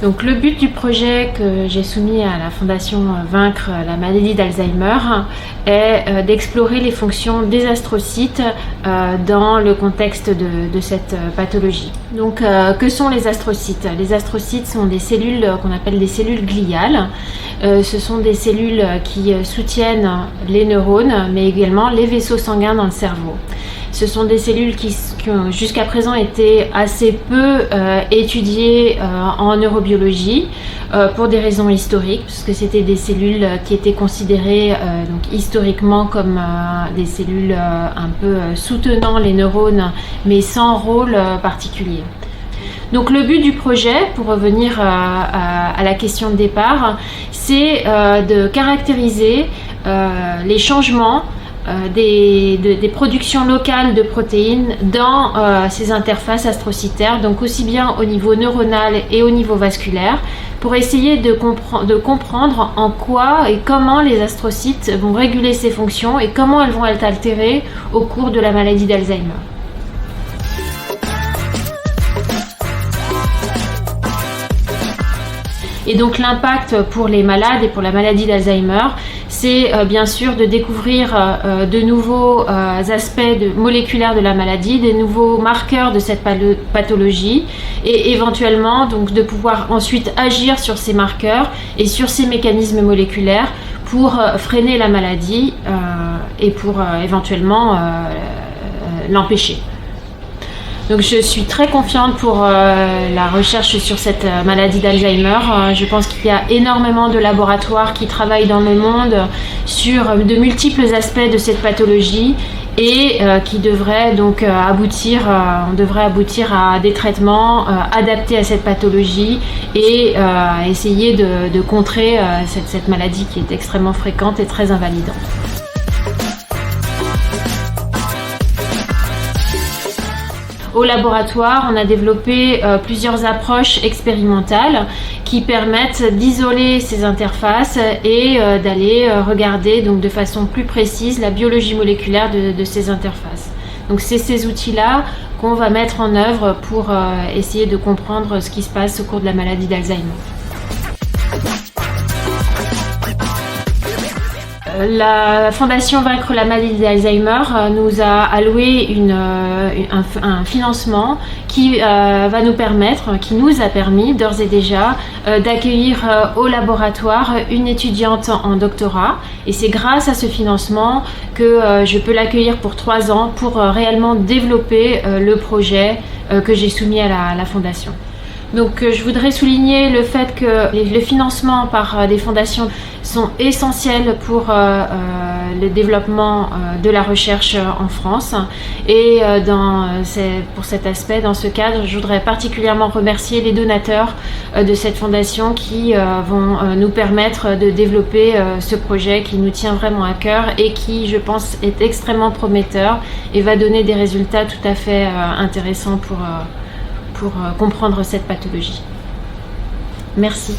Donc le but du projet que j'ai soumis à la Fondation Vaincre la maladie d'Alzheimer est d'explorer les fonctions des astrocytes dans le contexte de cette pathologie. Donc que sont les astrocytes? Les astrocytes sont des cellules qu'on appelle des cellules gliales. Ce sont des cellules qui soutiennent les neurones mais également les vaisseaux sanguins dans le cerveau. Ce sont des cellules qui ont jusqu'à présent été assez peu étudiées en neurobiologie pour des raisons historiques, puisque c'était des cellules qui étaient considérées donc historiquement comme des cellules un peu soutenant les neurones, mais sans rôle particulier. Donc le but du projet, pour revenir à la question de départ, c'est de caractériser les changements des productions locales de protéines dans ces interfaces astrocytaires, donc aussi bien au niveau neuronal et au niveau vasculaire, pour essayer de comprendre en quoi et comment les astrocytes vont réguler ces fonctions et comment elles vont être altérées au cours de la maladie d'Alzheimer. Et donc l'impact pour les malades et pour la maladie d'Alzheimer, c'est bien sûr de découvrir de nouveaux aspects moléculaires de la maladie, des nouveaux marqueurs de cette pathologie et éventuellement donc de pouvoir ensuite agir sur ces marqueurs et sur ces mécanismes moléculaires pour freiner la maladie et pour éventuellement l'empêcher. Donc je suis très confiante pour la recherche sur cette maladie d'Alzheimer. Je pense qu'il y a énormément de laboratoires qui travaillent dans le monde sur de multiples aspects de cette pathologie et qui devraient donc aboutir à des traitements adaptés à cette pathologie et essayer de contrer cette maladie qui est extrêmement fréquente et très invalidante. Au laboratoire, on a développé plusieurs approches expérimentales qui permettent d'isoler ces interfaces et d'aller regarder donc de façon plus précise la biologie moléculaire de ces interfaces. Donc c'est ces outils-là qu'on va mettre en œuvre pour essayer de comprendre ce qui se passe au cours de la maladie d'Alzheimer. La Fondation Vaincre la maladie d'Alzheimer nous a alloué un financement qui nous a permis d'ores et déjà d'accueillir au laboratoire une étudiante en doctorat. Et c'est grâce à ce financement que je peux l'accueillir pour 3 ans pour réellement développer le projet que j'ai soumis à la Fondation. Donc je voudrais souligner le fait que le financement par des fondations sont essentiels pour le développement de la recherche en France. Et pour cet aspect, dans ce cadre, je voudrais particulièrement remercier les donateurs de cette fondation qui vont nous permettre de développer ce projet qui nous tient vraiment à cœur et qui, je pense, est extrêmement prometteur et va donner des résultats tout à fait intéressants pour comprendre cette pathologie. Merci.